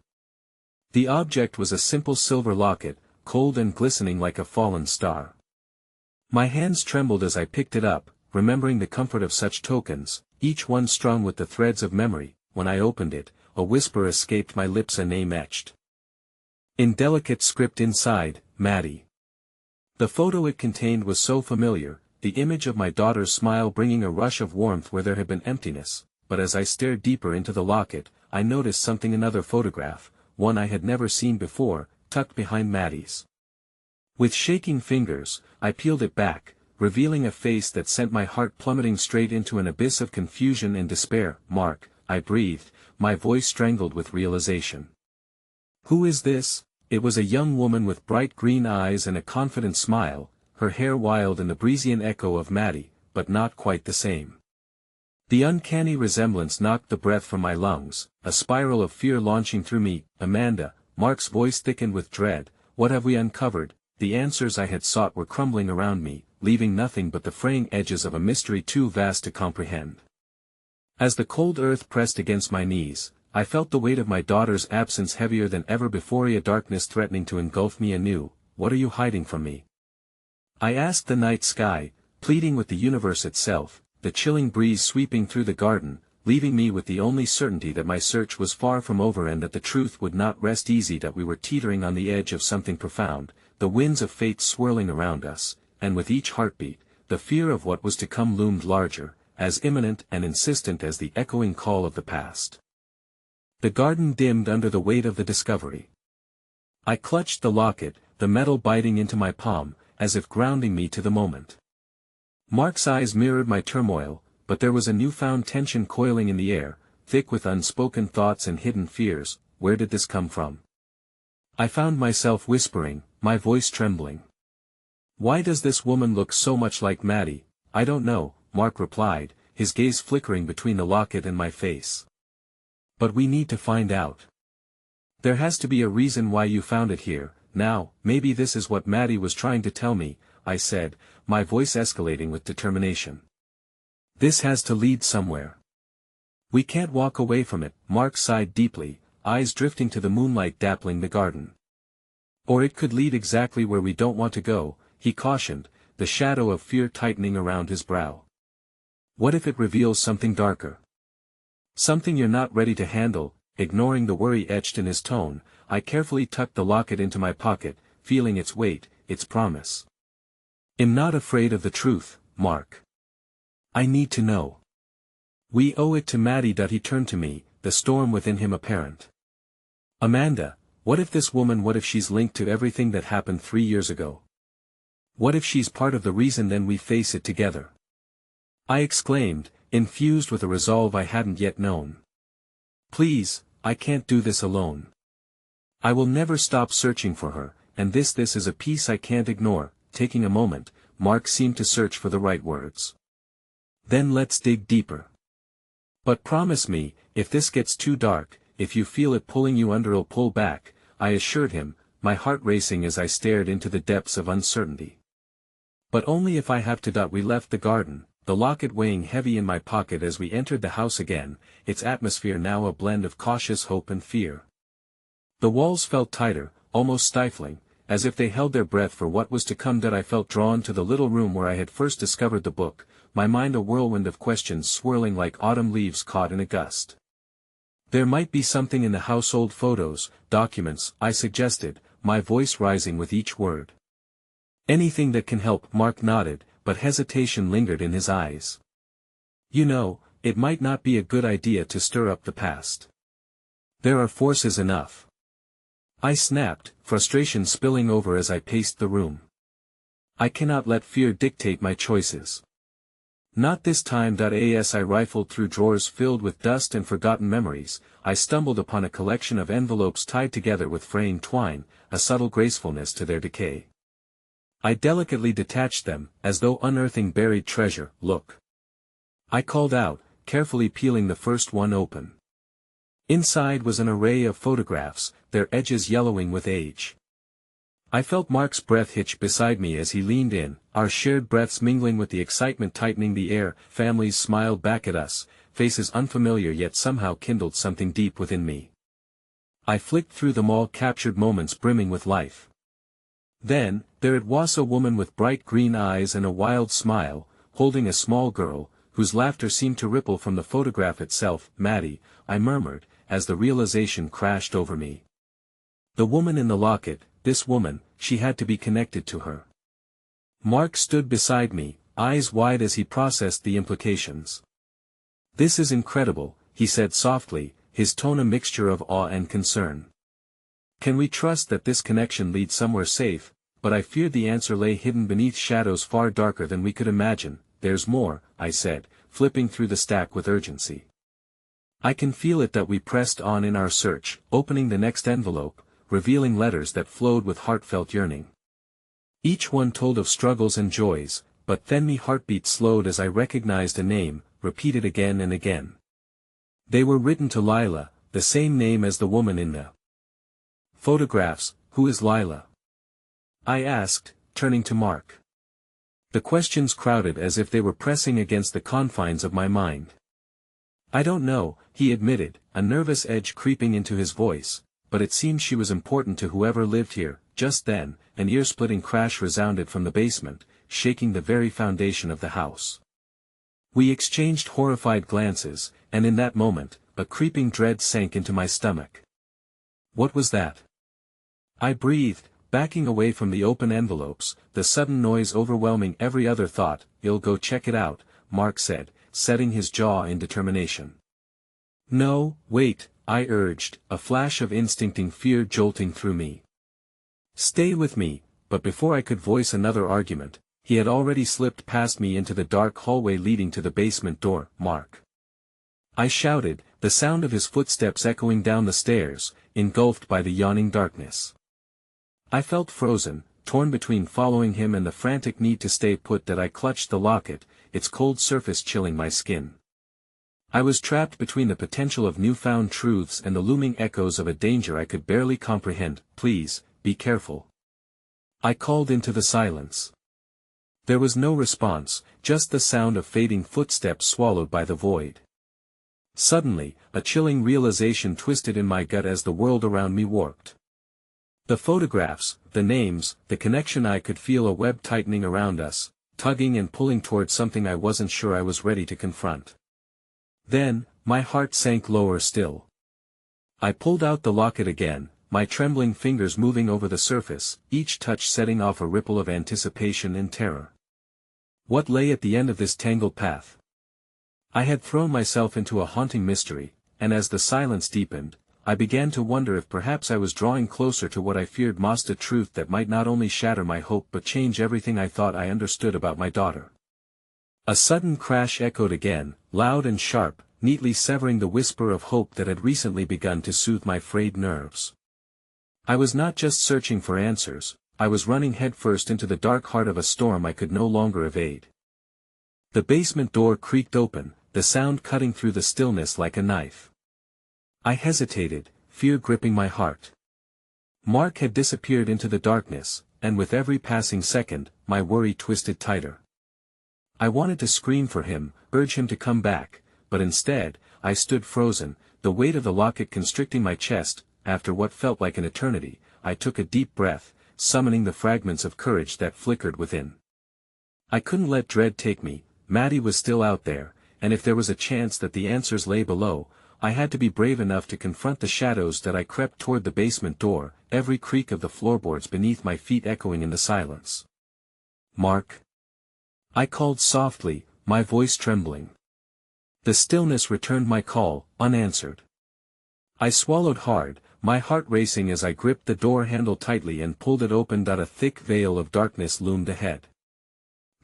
S1: The object was a simple silver locket, cold and glistening like a fallen star. My hands trembled as I picked it up, remembering the comfort of such tokens, each one strung with the threads of memory. When I opened it, a whisper escaped my lips, a name etched in delicate script inside, Maddie. The photo it contained was so familiar, the image of my daughter's smile bringing a rush of warmth where there had been emptiness, but as I stared deeper into the locket, I noticed something, another photograph, one I had never seen before, tucked behind Maddie's. With shaking fingers, I peeled it back, revealing a face that sent my heart plummeting straight into an abyss of confusion and despair. "Mark," I breathed, my voice strangled with realization. "Who is this?" It was a young woman with bright green eyes and a confident smile, her hair wild and the Breezian echo of Maddie, but not quite the same. The uncanny resemblance knocked the breath from my lungs, a spiral of fear launching through me. "Amanda," Mark's voice thickened with dread, "what have we uncovered?" The answers I had sought were crumbling around me, leaving nothing but the fraying edges of a mystery too vast to comprehend. As the cold earth pressed against my knees, I felt the weight of my daughter's absence heavier than ever before, a darkness threatening to engulf me anew. "What are you hiding from me?" I asked the night sky, pleading with the universe itself, the chilling breeze sweeping through the garden, leaving me with the only certainty that my search was far from over and that the truth would not rest easy, that we were teetering on the edge of something profound, the winds of fate swirling around us, and with each heartbeat, the fear of what was to come loomed larger, as imminent and insistent as the echoing call of the past. The garden dimmed under the weight of the discovery. I clutched the locket, the metal biting into my palm, as if grounding me to the moment. Mark's eyes mirrored my turmoil, but there was a newfound tension coiling in the air, thick with unspoken thoughts and hidden fears. Where did this come from? I found myself whispering, my voice trembling. Why does this woman look so much like Maddie? I don't know, Mark replied, his gaze flickering between the locket and my face. But we need to find out. There has to be a reason why you found it here. Now, maybe this is what Maddie was trying to tell me, I said, my voice escalating with determination. This has to lead somewhere. We can't walk away from it. Mark sighed deeply, eyes drifting to the moonlight dappling the garden. Or it could lead exactly where we don't want to go, he cautioned, the shadow of fear tightening around his brow. What if it reveals something darker? Something you're not ready to handle? Ignoring the worry etched in his tone, I carefully tucked the locket into my pocket, feeling its weight, its promise. I'm not afraid of the truth, Mark. I need to know. We owe it to Maddie. He turned to me, the storm within him apparent. Amanda, what if this woman, what if she's linked to everything that happened 3 years ago? What if she's part of the reason? Then we face it together. I exclaimed, infused with a resolve I hadn't yet known. Please, I can't do this alone. I will never stop searching for her, and this is a piece I can't ignore. Taking a moment, Mark seemed to search for the right words. Then let's dig deeper. But promise me, if this gets too dark, if you feel it pulling you under, I'll pull back, I assured him, my heart racing as I stared into the depths of uncertainty. But only if I have to. We left the garden, the locket weighing heavy in my pocket as we entered the house again, its atmosphere now a blend of cautious hope and fear. The walls felt tighter, almost stifling, as if they held their breath for what was to come. I felt drawn to the little room where I had first discovered the book, my mind a whirlwind of questions swirling like autumn leaves caught in a gust. There might be something in the household photos, documents, I suggested, my voice rising with each word. Anything that can help. Mark nodded, but hesitation lingered in his eyes. You know, it might not be a good idea to stir up the past. There are forces enough. I snapped, frustration spilling over as I paced the room. I cannot let fear dictate my choices. Not this time. As I rifled through drawers filled with dust and forgotten memories, I stumbled upon a collection of envelopes tied together with fraying twine, a subtle gracefulness to their decay. I delicately detached them, as though unearthing buried treasure. Look. I called out, carefully peeling the first one open. Inside was an array of photographs, their edges yellowing with age. I felt Mark's breath hitch beside me as he leaned in, our shared breaths mingling with the excitement tightening the air. Families smiled back at us, faces unfamiliar yet somehow kindled something deep within me. I flicked through them all, captured moments brimming with life. Then, there it was, a woman with bright green eyes and a wild smile, holding a small girl, whose laughter seemed to ripple from the photograph itself. Maddie, I murmured, as the realization crashed over me. The woman in the locket, this woman, she had to be connected to her. Mark stood beside me, eyes wide as he processed the implications. This is incredible, he said softly, his tone a mixture of awe and concern. Can we trust that this connection leads somewhere safe? But I feared the answer lay hidden beneath shadows far darker than we could imagine. There's more, I said, flipping through the stack with urgency. I can feel it. That we pressed on in our search, opening the next envelope, revealing letters that flowed with heartfelt yearning. Each one told of struggles and joys, but then my heartbeat slowed as I recognized a name, repeated again and again. They were written to Lila, the same name as the woman in the photographs. Who is Lila? I asked, turning to Mark. The questions crowded as if they were pressing against the confines of my mind. I don't know, he admitted, a nervous edge creeping into his voice, but it seemed she was important to whoever lived here. Just then, an ear-splitting crash resounded from the basement, shaking the very foundation of the house. We exchanged horrified glances, and in that moment, a creeping dread sank into my stomach. What was that? I breathed, backing away from the open envelopes, the sudden noise overwhelming every other thought. You'll go check it out, Mark said, setting his jaw in determination. No, wait, I urged, a flash of instincting fear jolting through me. Stay with me. But before I could voice another argument, he had already slipped past me into the dark hallway leading to the basement door. Mark! I shouted, the sound of his footsteps echoing down the stairs, engulfed by the yawning darkness. I felt frozen, torn between following him and the frantic need to stay put. That I clutched the locket, its cold surface chilling my skin. I was trapped between the potential of newfound truths and the looming echoes of a danger I could barely comprehend. Please, be careful. I called into the silence. There was no response, just the sound of fading footsteps swallowed by the void. Suddenly, a chilling realization twisted in my gut as the world around me warped. The photographs, the names, the connection. I could feel a web tightening around us, tugging and pulling towards something I wasn't sure I was ready to confront. Then, my heart sank lower still. I pulled out the locket again, my trembling fingers moving over the surface, each touch setting off a ripple of anticipation and terror. What lay at the end of this tangled path? I had thrown myself into a haunting mystery, and as the silence deepened, I began to wonder if perhaps I was drawing closer to what I feared most, a truth that might not only shatter my hope but change everything I thought I understood about my daughter. A sudden crash echoed again, loud and sharp, neatly severing the whisper of hope that had recently begun to soothe my frayed nerves. I was not just searching for answers, I was running headfirst into the dark heart of a storm I could no longer evade. The basement door creaked open, the sound cutting through the stillness like a knife. I hesitated, fear gripping my heart. Mark had disappeared into the darkness, and with every passing second, my worry twisted tighter. I wanted to scream for him, urge him to come back, but instead, I stood frozen, the weight of the locket constricting my chest. After what felt like an eternity, I took a deep breath, summoning the fragments of courage that flickered within. I couldn't let dread take me. Maddie was still out there, and if there was a chance that the answers lay below, I had to be brave enough to confront the shadows. That I crept toward the basement door, every creak of the floorboards beneath my feet echoing in the silence. Mark! I called softly, my voice trembling. The stillness returned my call, unanswered. I swallowed hard, my heart racing as I gripped the door handle tightly and pulled it open. A thick veil of darkness loomed ahead.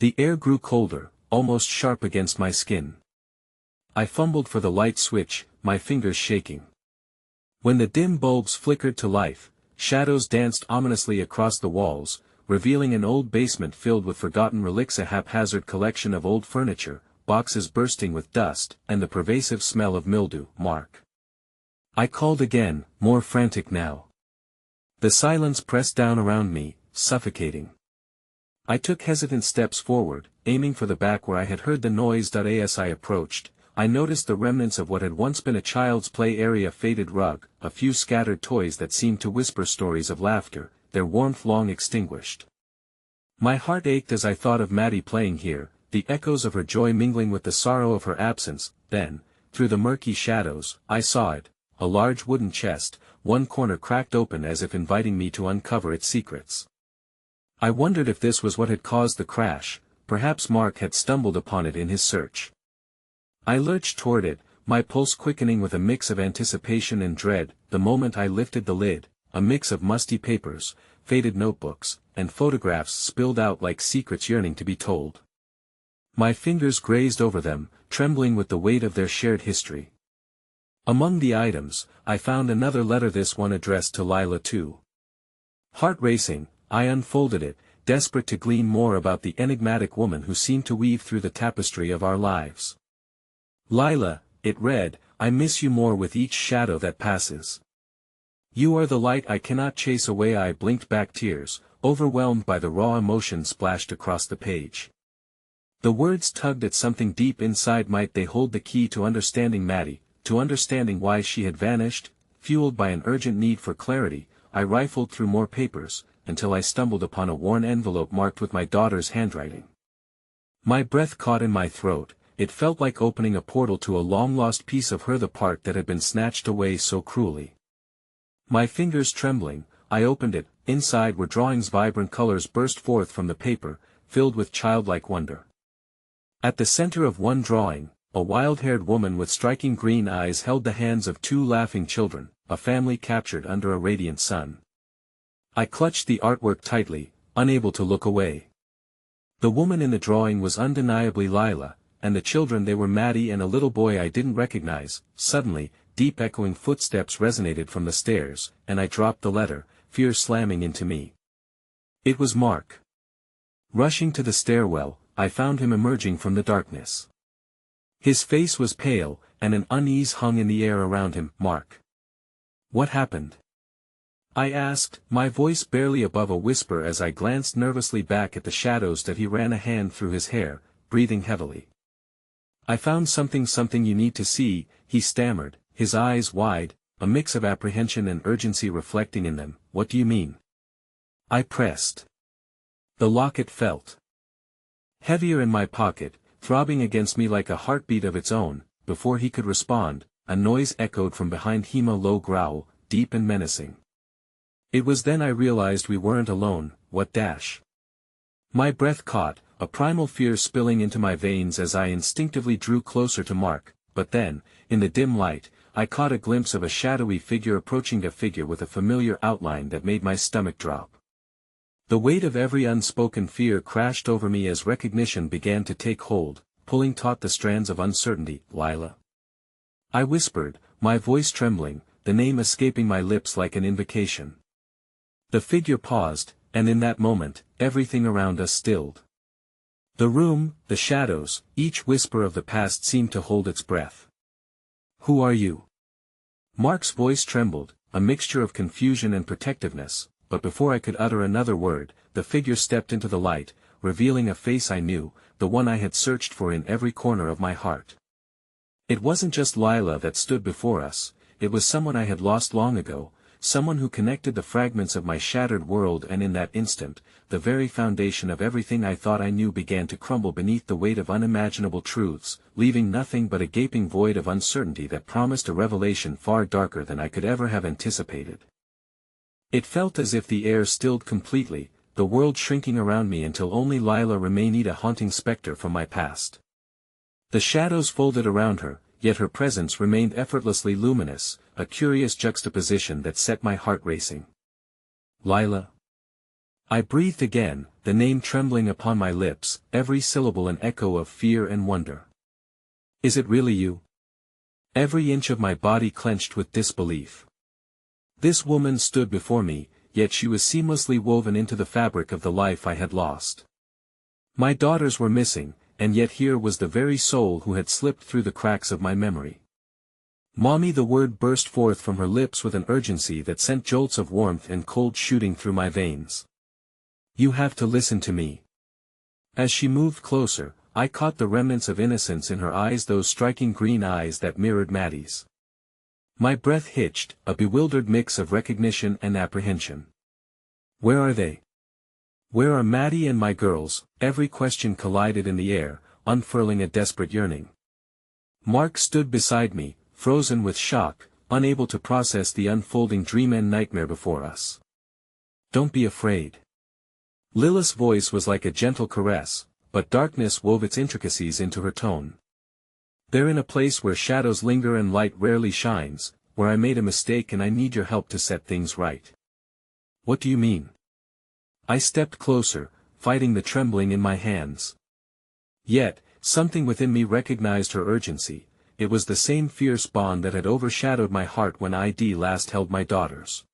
S1: The air grew colder, almost sharp against my skin. I fumbled for the light switch, my fingers shaking. When the dim bulbs flickered to life, shadows danced ominously across the walls, revealing an old basement filled with forgotten relics, a haphazard collection of old furniture, boxes bursting with dust, and the pervasive smell of mildew. Mark. I called again, more frantic now. The silence pressed down around me, suffocating. I took hesitant steps forward, aiming for the back where I had heard the noise. As I approached, I noticed the remnants of what had once been a child's play area: a faded rug, a few scattered toys that seemed to whisper stories of laughter, their warmth long extinguished. My heart ached as I thought of Maddie playing here, the echoes of her joy mingling with the sorrow of her absence. Then, through the murky shadows, I saw it, a large wooden chest, one corner cracked open as if inviting me to uncover its secrets. I wondered if this was what had caused the crash. Perhaps Mark had stumbled upon it in his search. I lurched toward it, my pulse quickening with a mix of anticipation and dread. The moment I lifted the lid, a mix of musty papers, faded notebooks, and photographs spilled out like secrets yearning to be told. My fingers grazed over them, trembling with the weight of their shared history. Among the items, I found another letter, this one addressed to Lila too. Heart racing, I unfolded it, desperate to glean more about the enigmatic woman who seemed to weave through the tapestry of our lives. Lila, it read, I miss you more with each shadow that passes. You are the light I cannot chase away. I blinked back, tears, overwhelmed by the raw emotion splashed across the page. The words tugged at something deep inside. Might they hold the key to understanding Maddie, to understanding why she had vanished? Fueled by an urgent need for clarity, I rifled through more papers, until I stumbled upon a worn envelope marked with my daughter's handwriting. My breath caught in my throat. It felt like opening a portal to a long-lost piece of her, the part that had been snatched away so cruelly. My fingers trembling, I opened it. Inside were drawings. Vibrant colors burst forth from the paper, filled with childlike wonder. At the center of one drawing, a wild-haired woman with striking green eyes held the hands of two laughing children, a family captured under a radiant sun. I clutched the artwork tightly, unable to look away. The woman in the drawing was undeniably Lila, and the children, they were Maddie and a little boy I didn't recognize. Suddenly, deep echoing footsteps resonated from the stairs, and I dropped the letter, fear slamming into me. It was Mark. Rushing to the stairwell, I found him emerging from the darkness. His face was pale, and an unease hung in the air around him. Mark. What happened? I asked, my voice barely above a whisper as I glanced nervously back at the shadows. That he ran a hand through his hair, breathing heavily. I found something you need to see, he stammered, his eyes wide, a mix of apprehension and urgency reflecting in them. What do you mean? I pressed. The locket felt heavier in my pocket, throbbing against me like a heartbeat of its own. Before he could respond, a noise echoed from behind him, a low growl, deep and menacing. It was then I realized we weren't alone. What dash? My breath caught, a primal fear spilling into my veins as I instinctively drew closer to Mark. But then, in the dim light, I caught a glimpse of a shadowy figure approaching, a figure with a familiar outline that made my stomach drop. The weight of every unspoken fear crashed over me as recognition began to take hold, pulling taut the strands of uncertainty. Lila. I whispered, my voice trembling, the name escaping my lips like an invocation. The figure paused, and in that moment, everything around us stilled. The room, the shadows, each whisper of the past seemed to hold its breath. Who are you? Mark's voice trembled, a mixture of confusion and protectiveness, but before I could utter another word, the figure stepped into the light, revealing a face I knew, the one I had searched for in every corner of my heart. It wasn't just Lila that stood before us, it was someone I had lost long ago, someone who connected the fragments of my shattered world, and in that instant, the very foundation of everything I thought I knew began to crumble beneath the weight of unimaginable truths, leaving nothing but a gaping void of uncertainty that promised a revelation far darker than I could ever have anticipated. It felt as if the air stilled completely, the world shrinking around me until only Lila remained, a haunting specter from my past. The shadows folded around her, yet her presence remained effortlessly luminous, a curious juxtaposition that set my heart racing. Lila. I breathed again, the name trembling upon my lips, every syllable an echo of fear and wonder. Is it really you? Every inch of my body clenched with disbelief. This woman stood before me, yet she was seamlessly woven into the fabric of the life I had lost. My daughters were missing, and yet here was the very soul who had slipped through the cracks of my memory. Mommy, the word burst forth from her lips with an urgency that sent jolts of warmth and cold shooting through my veins. You have to listen to me. As she moved closer, I caught the remnants of innocence in her eyes, those striking green eyes that mirrored Maddie's. My breath hitched, a bewildered mix of recognition and apprehension. Where are they? Where are Maddie and my girls? Every question collided in the air, unfurling a desperate yearning. Mark stood beside me, frozen with shock, unable to process the unfolding dream and nightmare before us. Don't be afraid. Lila's voice was like a gentle caress, but darkness wove its intricacies into her tone. They're in a place where shadows linger and light rarely shines, where I made a mistake and I need your help to set things right. What do you mean? I stepped closer, fighting the trembling in my hands. Yet, something within me recognized her urgency. It was the same fierce bond that had overshadowed my heart when I last held my daughters.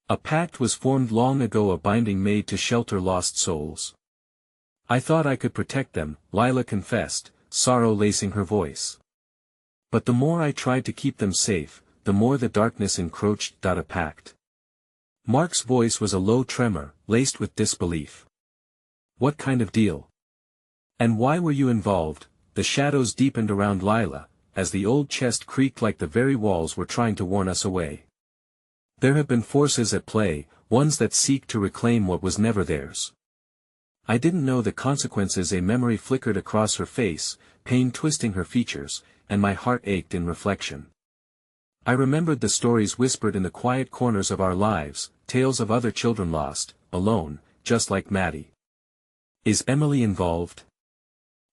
S1: A pact was formed long ago, a binding made to shelter lost souls. I thought I could protect them, Lila confessed, sorrow lacing her voice. But the more I tried to keep them safe, the more the darkness encroached. A pact. Mark's voice was a low tremor, laced with disbelief. What kind of deal? And why were you involved? The shadows deepened around Lila, as the old chest creaked like the very walls were trying to warn us away. There have been forces at play, ones that seek to reclaim what was never theirs. I didn't know the consequences. A memory flickered across her face, pain twisting her features, and my heart ached in reflection. I remembered the stories whispered in the quiet corners of our lives, tales of other children lost, alone, just like Maddie. Is Emily involved?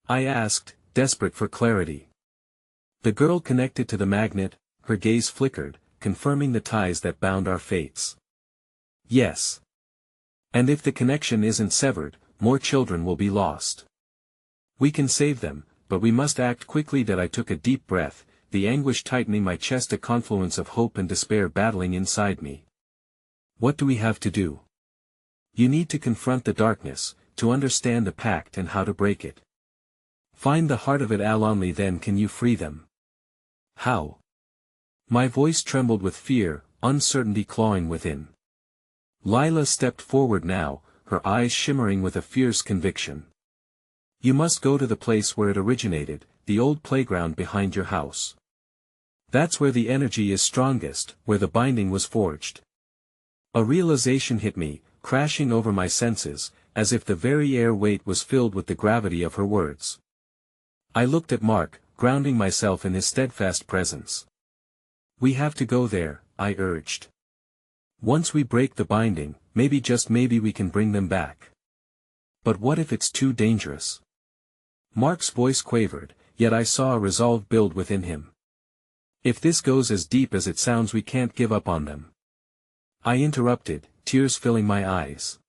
S1: I asked, desperate for clarity. The girl connected to the magnet, her gaze flickered, confirming the ties that bound our fates. Yes. And if the connection isn't severed, more children will be lost. We can save them, but we must act quickly. I took a deep breath, the anguish tightening my chest, a confluence of hope and despair battling inside me. What do we have to do? You need to confront the darkness, to understand the pact and how to break it. Find the heart of it, only then can you free them. How? My voice trembled with fear, uncertainty clawing within. Lila stepped forward now, her eyes shimmering with a fierce conviction. You must go to the place where it originated, the old playground behind your house. That's where the energy is strongest, where the binding was forged. A realization hit me, crashing over my senses, as if the very air weight was filled with the gravity of her words. I looked at Mark, grounding myself in his steadfast presence. We have to go there, I urged. Once we break the binding, maybe, just maybe, we can bring them back. But what if it's too dangerous? Mark's voice quavered, yet I saw a resolve build within him. If this goes as deep as it sounds, we can't give up on them. I interrupted, tears filling my eyes.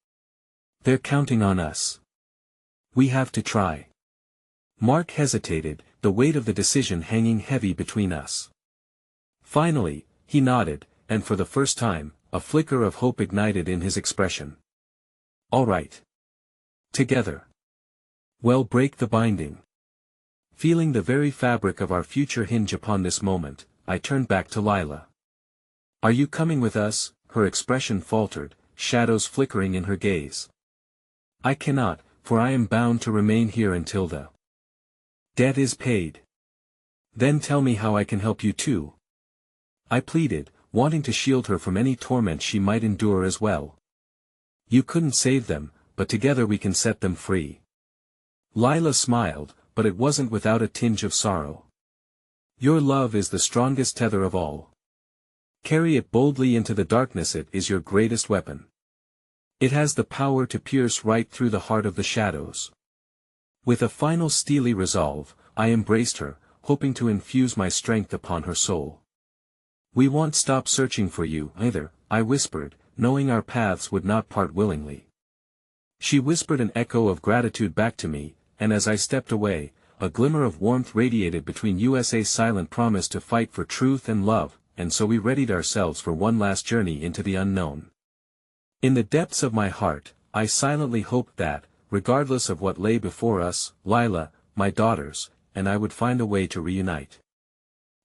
S1: They're counting on us. We have to try. Mark hesitated, the weight of the decision hanging heavy between us. Finally, he nodded, and for the first time, a flicker of hope ignited in his expression. All right. Together. Well, break the binding. Feeling the very fabric of our future hinge upon this moment, I turned back to Lila. Are you coming with us? Her expression faltered, shadows flickering in her gaze. I cannot, for I am bound to remain here until the debt is paid. Then tell me how I can help you too. I pleaded, wanting to shield her from any torment she might endure as well. You couldn't save them, but together we can set them free. Lila smiled, but it wasn't without a tinge of sorrow. Your love is the strongest tether of all. Carry it boldly into the darkness. It is your greatest weapon. It has the power to pierce right through the heart of the shadows. With a final steely resolve, I embraced her, hoping to infuse my strength upon her soul. "We won't stop searching for you, either," I whispered, knowing our paths would not part willingly. She whispered an echo of gratitude back to me, and as I stepped away, a glimmer of warmth radiated between USA's silent promise to fight for truth and love, and so we readied ourselves for one last journey into the unknown. In the depths of my heart, I silently hoped that, regardless of what lay before us, Lila, my daughters, and I would find a way to reunite.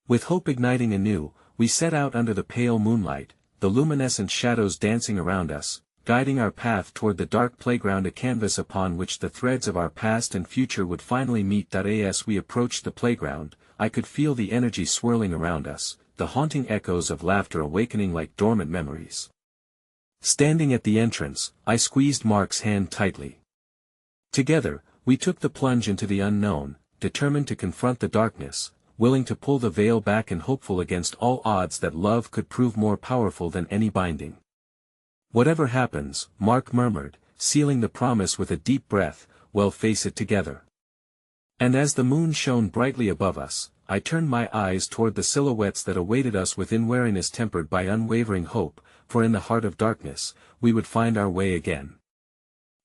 S1: With hope igniting anew, we set out under the pale moonlight, the luminescent shadows dancing around us, guiding our path toward the dark playground, a canvas upon which the threads of our past and future would finally meet. As we approached the playground, I could feel the energy swirling around us, the haunting echoes of laughter awakening like dormant memories. Standing at the entrance, I squeezed Mark's hand tightly. Together, we took the plunge into the unknown, determined to confront the darkness, willing to pull the veil back and hopeful against all odds that love could prove more powerful than any binding. "Whatever happens," Mark murmured, sealing the promise with a deep breath, "we'll face it together." And as the moon shone brightly above us, I turned my eyes toward the silhouettes that awaited us within, wariness tempered by unwavering hope, for in the heart of darkness, we would find our way again.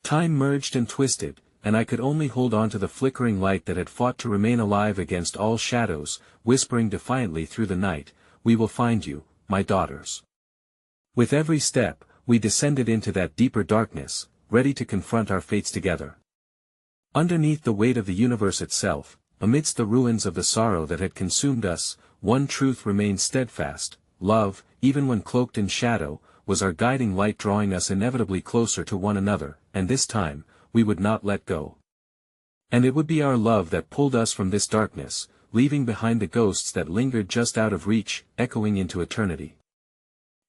S1: Time merged and twisted, and I could only hold on to the flickering light that had fought to remain alive against all shadows, whispering defiantly through the night, "We will find you, my daughters." With every step, we descended into that deeper darkness, ready to confront our fates together. Underneath the weight of the universe itself, amidst the ruins of the sorrow that had consumed us, one truth remained steadfast: love, even when cloaked in shadow, was our guiding light, drawing us inevitably closer to one another, and this time, we would not let go. And it would be our love that pulled us from this darkness, leaving behind the ghosts that lingered just out of reach, echoing into eternity.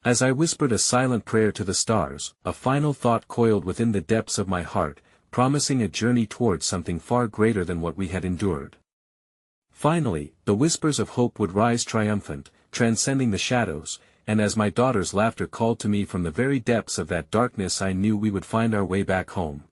S1: As I whispered a silent prayer to the stars, a final thought coiled within the depths of my heart, promising a journey towards something far greater than what we had endured. Finally, the whispers of hope would rise triumphant, transcending the shadows, and as my daughter's laughter called to me from the very depths of that darkness, I knew we would find our way back home.